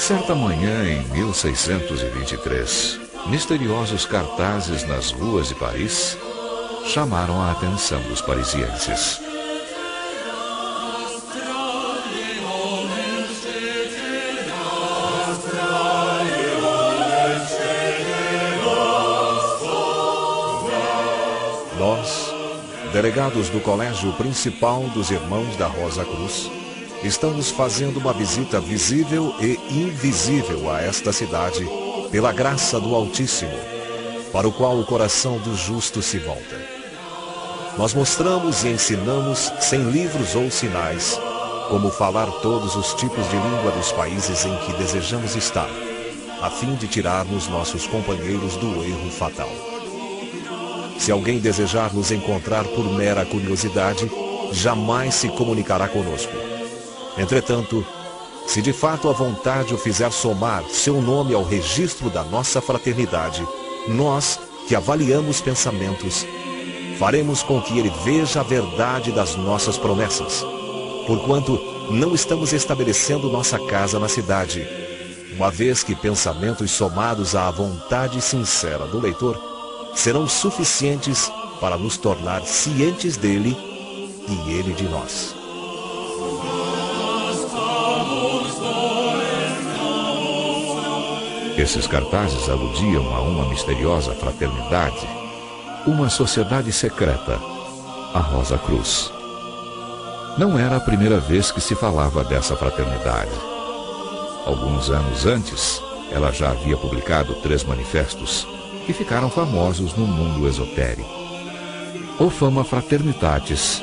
Certa manhã, em 1623, misteriosos cartazes nas ruas de Paris chamaram a atenção dos parisienses. Nós, delegados do Colégio Principal dos Irmãos da Rosa Cruz, estamos fazendo uma visita visível e invisível a esta cidade pela graça do Altíssimo, para o qual o coração do justo se volta. Nós mostramos e ensinamos, sem livros ou sinais, como falar todos os tipos de língua dos países em que desejamos estar, a fim de tirarmos nossos companheiros do erro fatal. Se alguém desejar nos encontrar por mera curiosidade, jamais se comunicará conosco. Entretanto, se de fato a vontade o fizer somar seu nome ao registro da nossa fraternidade, nós, que avaliamos pensamentos, faremos com que ele veja a verdade das nossas promessas, porquanto não estamos estabelecendo nossa casa na cidade, uma vez que pensamentos somados à vontade sincera do leitor serão suficientes para nos tornar cientes dele e ele de nós. Esses cartazes aludiam a uma misteriosa fraternidade, uma sociedade secreta, a Rosa Cruz. Não era a primeira vez que se falava dessa fraternidade. Alguns anos antes, ela já havia publicado 3 manifestos que ficaram famosos no mundo esotérico: o Fama Fraternitatis,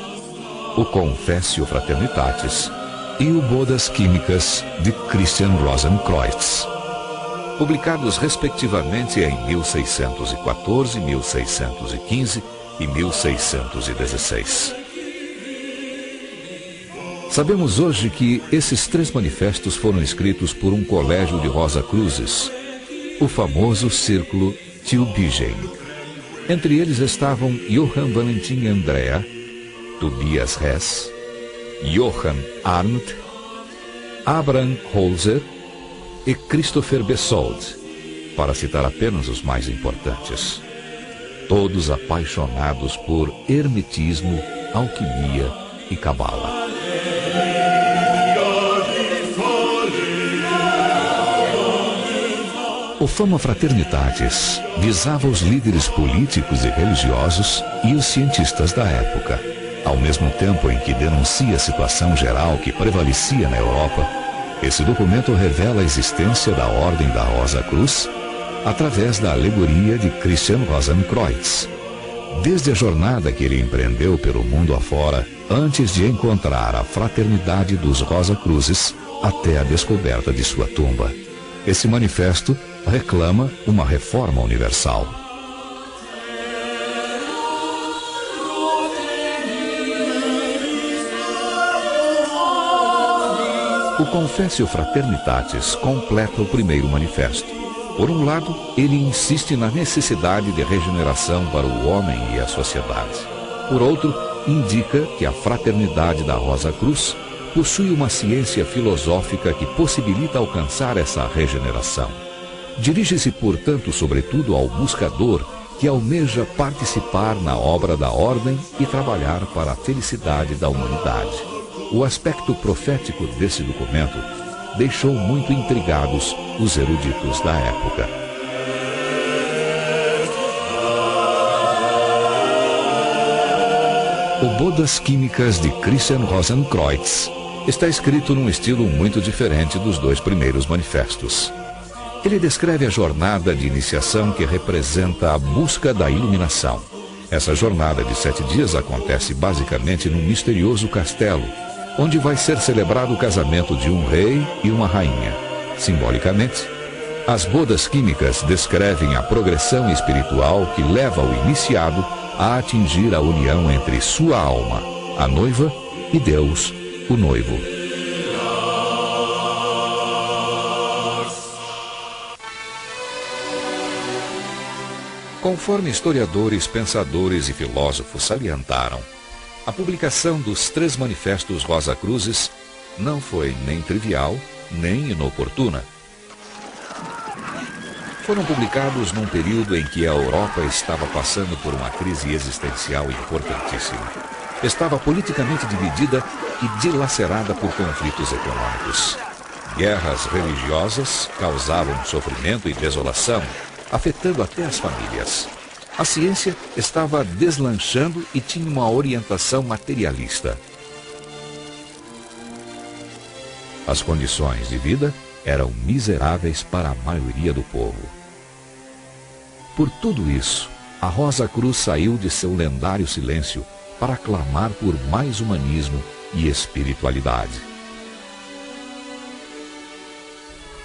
o Confessio Fraternitatis e o Bodas Químicas de Christian Rosenkreuz, publicados respectivamente em 1614, 1615 e 1616. Sabemos hoje que esses 3 manifestos foram escritos por um colégio de Rosa Cruzes, o famoso Círculo Tübingen. Entre eles estavam Johann Valentin Andrea, Tobias Hess, Johann Arndt, Abraham Holzer e Christopher Besold, para citar apenas os mais importantes. Todos apaixonados por hermetismo, alquimia e cabala. O Fama Fraternitatis visava os líderes políticos e religiosos e os cientistas da época. Ao mesmo tempo em que denuncia a situação geral que prevalecia na Europa, esse documento revela a existência da Ordem da Rosa Cruz através da alegoria de Christian Rosenkreuz. Desde a jornada que ele empreendeu pelo mundo afora, antes de encontrar a fraternidade dos Rosa Cruzes, até a descoberta de sua tumba. Esse manifesto reclama uma reforma universal. O Confessio Fraternitatis completa o primeiro manifesto. Por um lado, ele insiste na necessidade de regeneração para o homem e a sociedade. Por outro, indica que a fraternidade da Rosa Cruz possui uma ciência filosófica que possibilita alcançar essa regeneração. Dirige-se, portanto, sobretudo ao buscador que almeja participar na obra da ordem e trabalhar para a felicidade da humanidade. O aspecto profético desse documento deixou muito intrigados os eruditos da época. O Bodas Químicas de Christian Rosenkreuz está escrito num estilo muito diferente dos 2 primeiros manifestos. Ele descreve a jornada de iniciação que representa a busca da iluminação. Essa jornada de 7 dias acontece basicamente num misterioso castelo, onde vai ser celebrado o casamento de um rei e uma rainha. Simbolicamente, as bodas químicas descrevem a progressão espiritual que leva o iniciado a atingir a união entre sua alma, a noiva, e Deus, o noivo. Conforme historiadores, pensadores e filósofos salientaram, a publicação dos 3 manifestos Rosa Cruzes não foi nem trivial, nem inoportuna, Foram publicados num período em que a Europa estava passando por uma crise existencial importantíssima. Estava politicamente dividida e dilacerada por conflitos econômicos. Guerras religiosas causavam sofrimento e desolação, afetando até as famílias. A ciência estava deslanchando e tinha uma orientação materialista. As condições de vida eram miseráveis para a maioria do povo. Por tudo isso, a Rosa Cruz saiu de seu lendário silêncio para clamar por mais humanismo e espiritualidade.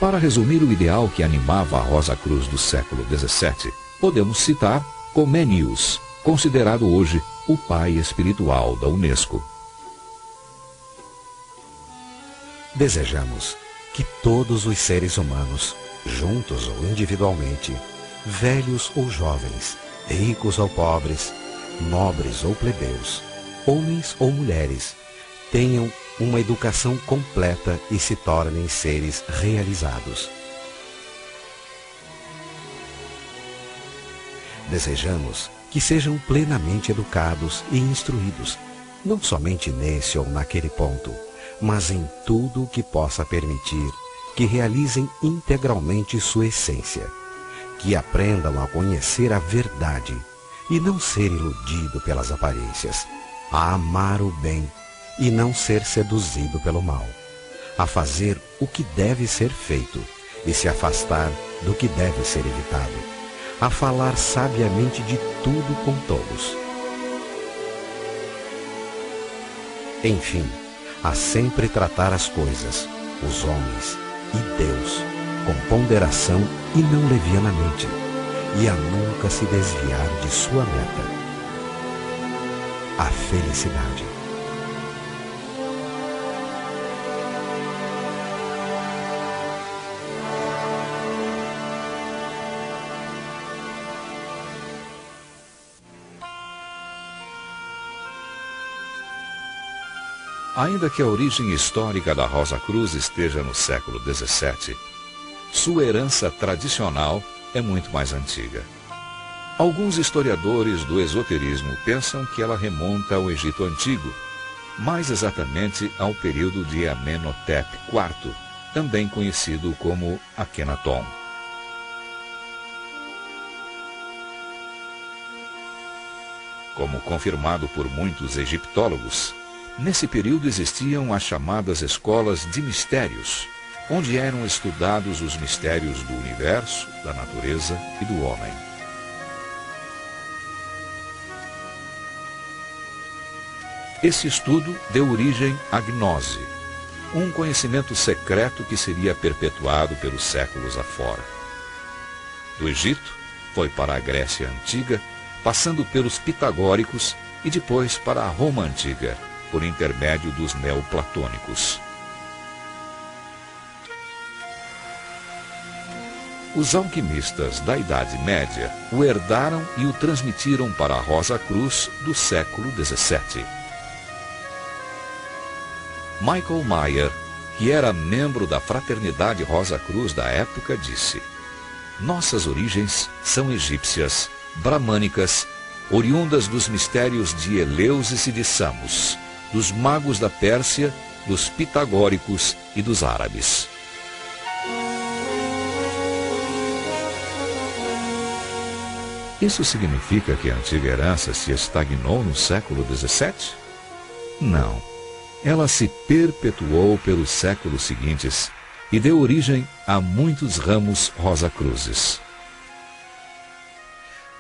Para resumir o ideal que animava a Rosa Cruz do século XVII, podemos citar Comenius, considerado hoje o pai espiritual da Unesco. Desejamos que todos os seres humanos, juntos ou individualmente, velhos ou jovens, ricos ou pobres, nobres ou plebeus, homens ou mulheres, tenham uma educação completa e se tornem seres realizados. Desejamos que sejam plenamente educados e instruídos, não somente nesse ou naquele ponto, mas em tudo o que possa permitir que realizem integralmente sua essência, que aprendam a conhecer a verdade e não ser iludido pelas aparências, a amar o bem e não ser seduzido pelo mal, a fazer o que deve ser feito e se afastar do que deve ser evitado, a falar sabiamente de tudo com todos. Enfim, a sempre tratar as coisas, os homens e Deus com ponderação e não levianamente, e a nunca se desviar de sua meta, a felicidade. Ainda que a origem histórica da Rosa Cruz esteja no século XVII, sua herança tradicional é muito mais antiga. Alguns historiadores do esoterismo pensam que ela remonta ao Egito Antigo, mais exatamente ao período de Amenhotep IV, também conhecido como Akhenaton. Como confirmado por muitos egiptólogos, nesse período existiam as chamadas escolas de mistérios, onde eram estudados os mistérios do universo, da natureza e do homem. Esse estudo deu origem à gnose, um conhecimento secreto que seria perpetuado pelos séculos afora. Do Egito, foi para a Grécia Antiga, passando pelos pitagóricos e depois para a Roma Antiga, por intermédio dos neoplatônicos. Os alquimistas da Idade Média o herdaram e o transmitiram para a Rosa Cruz do século XVII. Michael Mayer, que era membro da Fraternidade Rosa Cruz da época, disse: "Nossas origens são egípcias, bramânicas, oriundas dos mistérios de Eleusis e de Samos, dos magos da Pérsia, dos pitagóricos e dos árabes." Isso significa que a antiga herança se estagnou no século XVII? Não. Ela se perpetuou pelos séculos seguintes e deu origem a muitos ramos Rosa-Cruzes.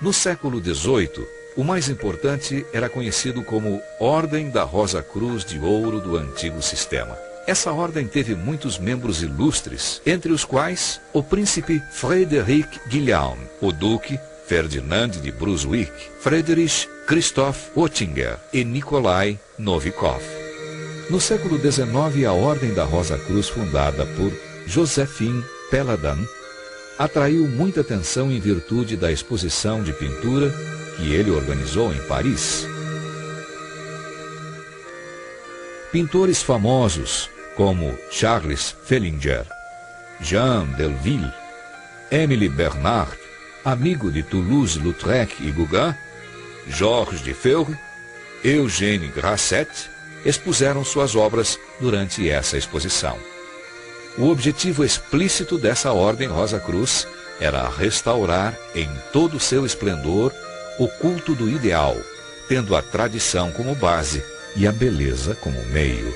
No século XVIII, o mais importante era conhecido como Ordem da Rosa Cruz de Ouro do Antigo Sistema. Essa ordem teve muitos membros ilustres, entre os quais o príncipe Frederic Guilhem, o duque Ferdinand de Brunswick, Friedrich Christoph Oettinger e Nikolai Novikov. No século XIX, a Ordem da Rosa Cruz, fundada por Joséphine Peladan, atraiu muita atenção em virtude da exposição de pintura que ele organizou em Paris. Pintores famosos como Charles Fellinger, Jean Delville, Émile Bernard, amigo de Toulouse-Lautrec e Gauguin, Georges Defebvre, Eugène Grasset, expuseram suas obras durante essa exposição. O objetivo explícito dessa Ordem Rosa Cruz era restaurar em todo o seu esplendor o culto do ideal, tendo a tradição como base e a beleza como meio.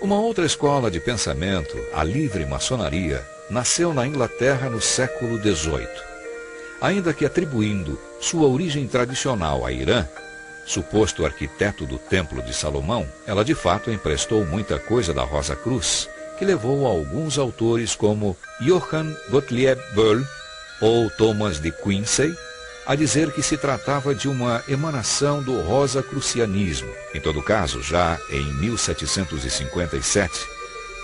Uma outra escola de pensamento, a livre maçonaria, nasceu na Inglaterra no século XVIII. Ainda que atribuindo sua origem tradicional a Irã, suposto arquiteto do Templo de Salomão, ela de fato emprestou muita coisa da Rosa Cruz, que levou a alguns autores como Johann Gottlieb Böll ou Thomas de Quincey a dizer que se tratava de uma emanação do rosacrucianismo. Em todo caso, já em 1757,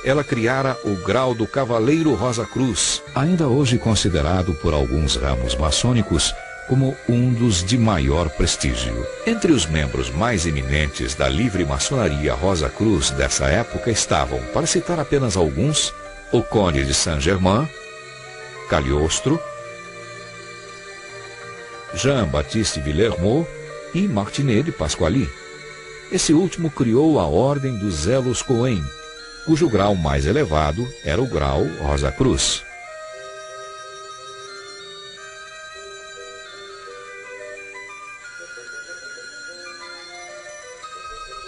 ela criara o grau do Cavaleiro Rosa Cruz, ainda hoje considerado por alguns ramos maçônicos como um dos de maior prestígio. Entre os membros mais eminentes da livre maçonaria Rosa Cruz dessa época estavam, para citar apenas alguns, o Conde de Saint-Germain, Cagliostro, Jean-Baptiste Villermoz e Martinet de Pasquali. Esse último criou a Ordem dos Zelos Cohen, cujo grau mais elevado era o grau Rosa Cruz.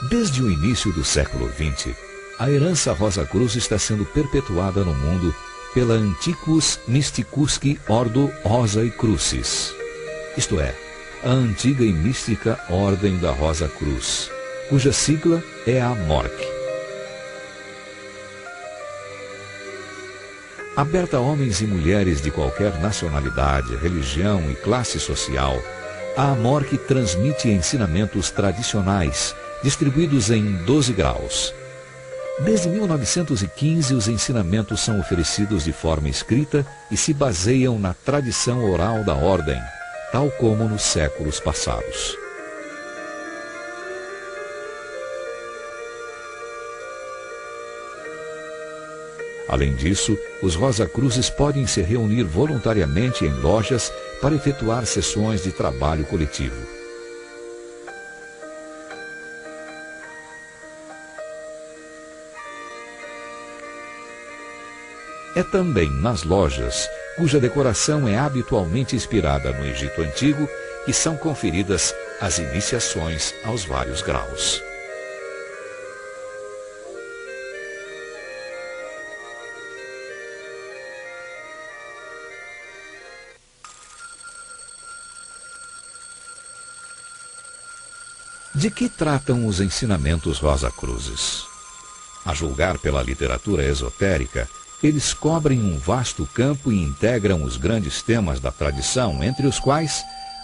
Desde o início do século XX, a herança Rosa Cruz está sendo perpetuada no mundo pela Antiquus Mysticusque Ordo Rosae Crucis, isto é, a antiga e mística Ordem da Rosa Cruz, cuja sigla é a MORC. Aberta a homens e mulheres de qualquer nacionalidade, religião e classe social, a MORC transmite ensinamentos tradicionais, distribuídos em 12 graus. Desde 1915, os ensinamentos são oferecidos de forma escrita e se baseiam na tradição oral da ordem, tal como nos séculos passados. Além disso, os Rosa Cruzes podem se reunir voluntariamente em lojas para efetuar sessões de trabalho coletivo. É também nas lojas, cuja decoração é habitualmente inspirada no Egito Antigo, que são conferidas as iniciações aos vários graus. De que tratam os ensinamentos Rosa Cruzes? A julgar pela literatura esotérica, eles cobrem um vasto campo e integram os grandes temas da tradição, entre os quais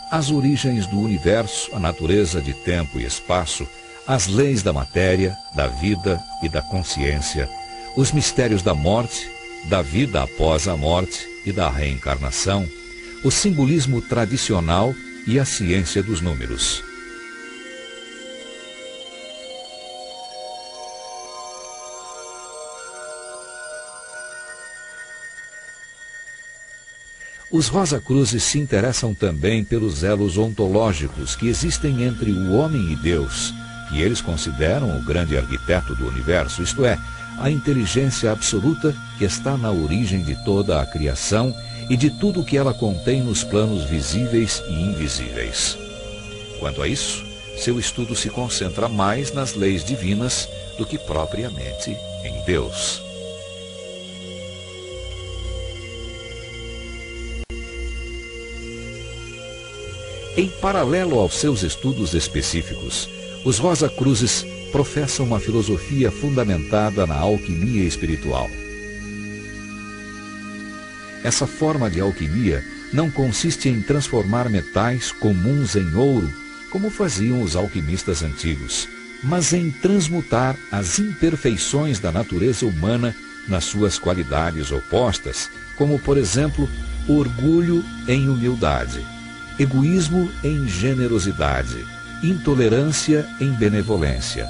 as origens do universo, a natureza de tempo e espaço, as leis da matéria, da vida e da consciência, os mistérios da morte, da vida após a morte e da reencarnação, o simbolismo tradicional e a ciência dos números. Os Rosa Cruzes se interessam também pelos elos ontológicos que existem entre o homem e Deus, que eles consideram o grande arquiteto do universo, isto é, a inteligência absoluta que está na origem de toda a criação e de tudo o que ela contém nos planos visíveis e invisíveis. Quanto a isso, seu estudo se concentra mais nas leis divinas do que propriamente em Deus. Em paralelo aos seus estudos específicos, os Rosa Cruzes professam uma filosofia fundamentada na alquimia espiritual. Essa forma de alquimia não consiste em transformar metais comuns em ouro, como faziam os alquimistas antigos, mas em transmutar as imperfeições da natureza humana nas suas qualidades opostas, como, por exemplo, orgulho em humildade, egoísmo em generosidade, intolerância em benevolência.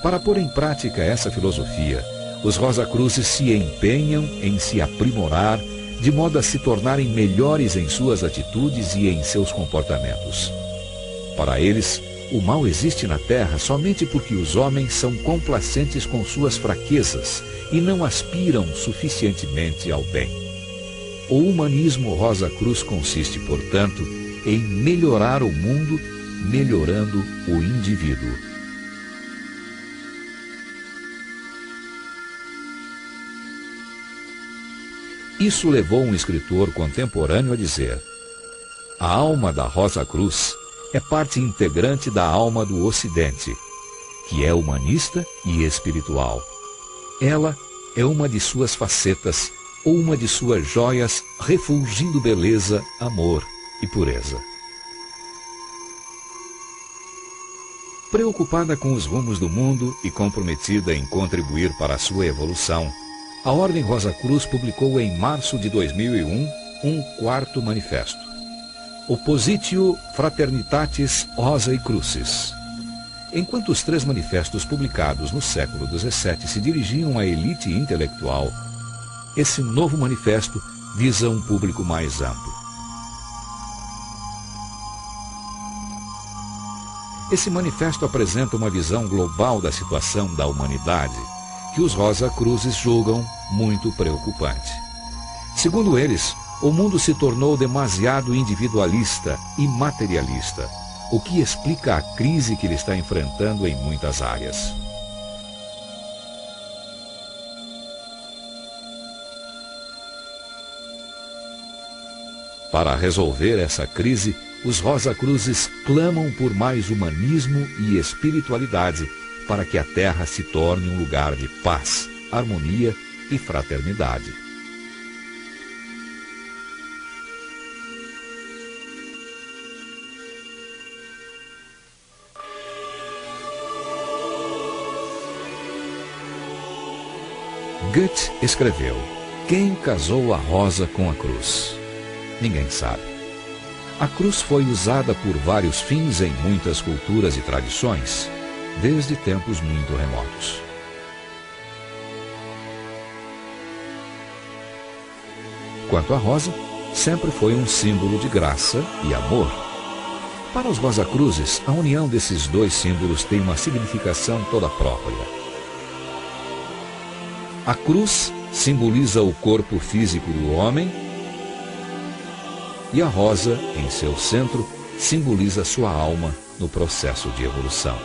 Para pôr em prática essa filosofia, os Rosa Cruzes se empenham em se aprimorar, de modo a se tornarem melhores em suas atitudes e em seus comportamentos. Para eles, o mal existe na Terra somente porque os homens são complacentes com suas fraquezas e não aspiram suficientemente ao bem. O humanismo Rosa Cruz consiste, portanto, em melhorar o mundo, melhorando o indivíduo. Isso levou um escritor contemporâneo a dizer: a alma da Rosa Cruz é parte integrante da alma do Ocidente, que é humanista e espiritual. Ela é uma de suas facetas, ou uma de suas joias, refulgindo beleza, amor e pureza. Preocupada com os rumos do mundo e comprometida em contribuir para a sua evolução, a Ordem Rosa Cruz publicou em março de 2001 um quarto manifesto, Oppositio Fraternitatis Rosae Crucis. Enquanto os 3 manifestos publicados no século XVII se dirigiam à elite intelectual, esse novo manifesto visa um público mais amplo. Esse manifesto apresenta uma visão global da situação da humanidade, que os Rosa Cruzes julgam muito preocupante. Segundo eles, o mundo se tornou demasiado individualista e materialista, o que explica a crise que ele está enfrentando em muitas áreas. Para resolver essa crise, os Rosa Cruzes clamam por mais humanismo e espiritualidade, para que a Terra se torne um lugar de paz, harmonia e fraternidade. Goethe escreveu: quem casou a rosa com a cruz? Ninguém sabe. A cruz foi usada por vários fins em muitas culturas e tradições, desde tempos muito remotos. Quanto à rosa, sempre foi um símbolo de graça e amor. Para os Rosa Cruzes, a união desses 2 símbolos tem uma significação toda própria. A cruz simboliza o corpo físico do homem e a rosa, em seu centro, simboliza sua alma no processo de evolução.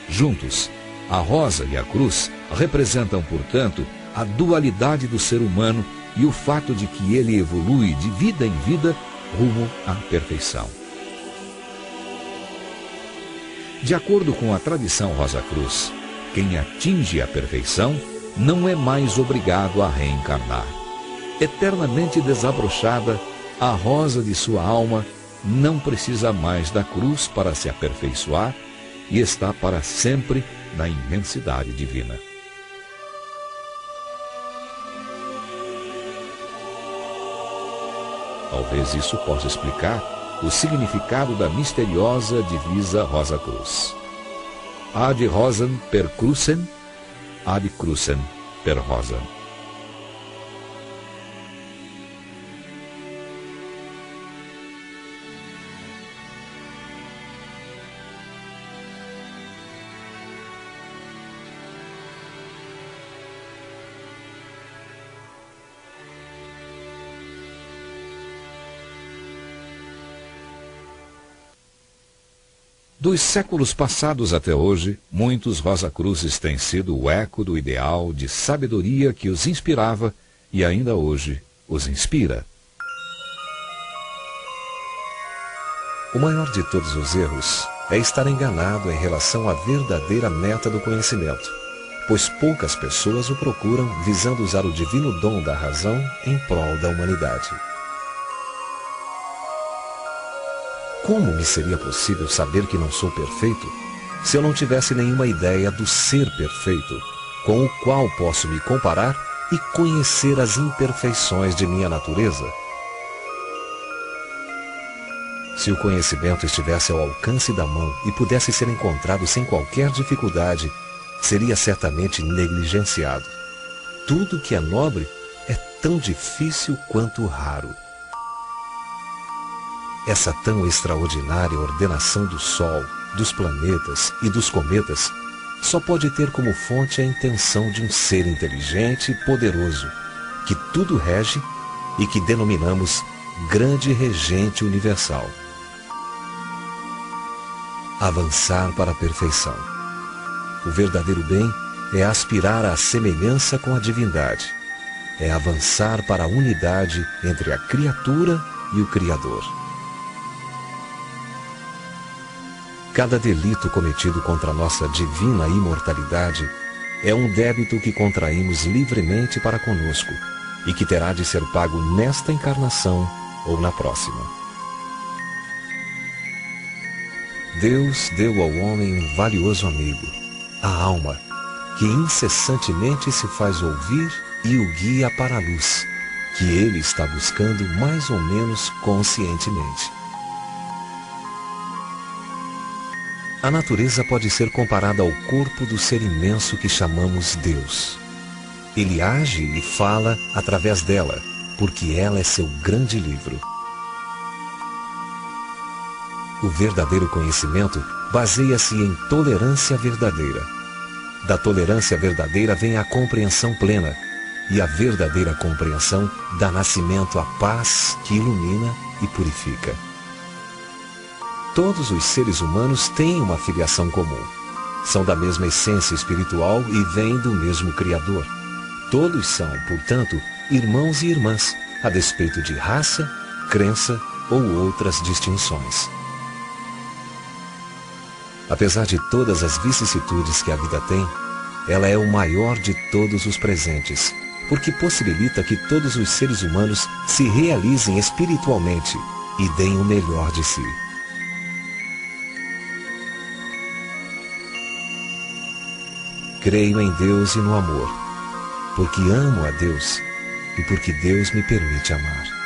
Juntos, a rosa e a cruz representam, portanto, a dualidade do ser humano e o fato de que ele evolui de vida em vida rumo à perfeição. De acordo com a tradição Rosa Cruz, quem atinge a perfeição não é mais obrigado a reencarnar. Eternamente desabrochada, a rosa de sua alma não precisa mais da cruz para se aperfeiçoar e está para sempre na imensidade divina. Talvez isso possa explicar o significado da misteriosa divisa Rosa Cruz. Ad rosam per crucem, ad crucem per rosam. Dos séculos passados até hoje, muitos Rosa Cruzes têm sido o eco do ideal de sabedoria que os inspirava e ainda hoje os inspira. O maior de todos os erros é estar enganado em relação à verdadeira meta do conhecimento, pois poucas pessoas o procuram visando usar o divino dom da razão em prol da humanidade. Como me seria possível saber que não sou perfeito, se eu não tivesse nenhuma ideia do ser perfeito, com o qual posso me comparar e conhecer as imperfeições de minha natureza? Se o conhecimento estivesse ao alcance da mão e pudesse ser encontrado sem qualquer dificuldade, seria certamente negligenciado. Tudo que é nobre é tão difícil quanto raro. Essa tão extraordinária ordenação do Sol, dos planetas e dos cometas só pode ter como fonte a intenção de um ser inteligente e poderoso, que tudo rege e que denominamos Grande Regente Universal. Avançar para a perfeição. O verdadeiro bem é aspirar à semelhança com a divindade. É avançar para a unidade entre a criatura e o Criador. Cada delito cometido contra a nossa divina imortalidade é um débito que contraímos livremente para conosco e que terá de ser pago nesta encarnação ou na próxima. Deus deu ao homem um valioso amigo, a alma, que incessantemente se faz ouvir e o guia para a luz, que ele está buscando mais ou menos conscientemente. A natureza pode ser comparada ao corpo do ser imenso que chamamos Deus. Ele age e fala através dela, porque ela é seu grande livro. O verdadeiro conhecimento baseia-se em tolerância verdadeira. Da tolerância verdadeira vem a compreensão plena, e a verdadeira compreensão dá nascimento à paz que ilumina e purifica. Todos os seres humanos têm uma filiação comum. São da mesma essência espiritual e vêm do mesmo Criador. Todos são, portanto, irmãos e irmãs, a despeito de raça, crença ou outras distinções. Apesar de todas as vicissitudes que a vida tem, ela é o maior de todos os presentes, porque possibilita que todos os seres humanos se realizem espiritualmente e deem o melhor de si. Creio em Deus e no amor, porque amo a Deus e porque Deus me permite amar.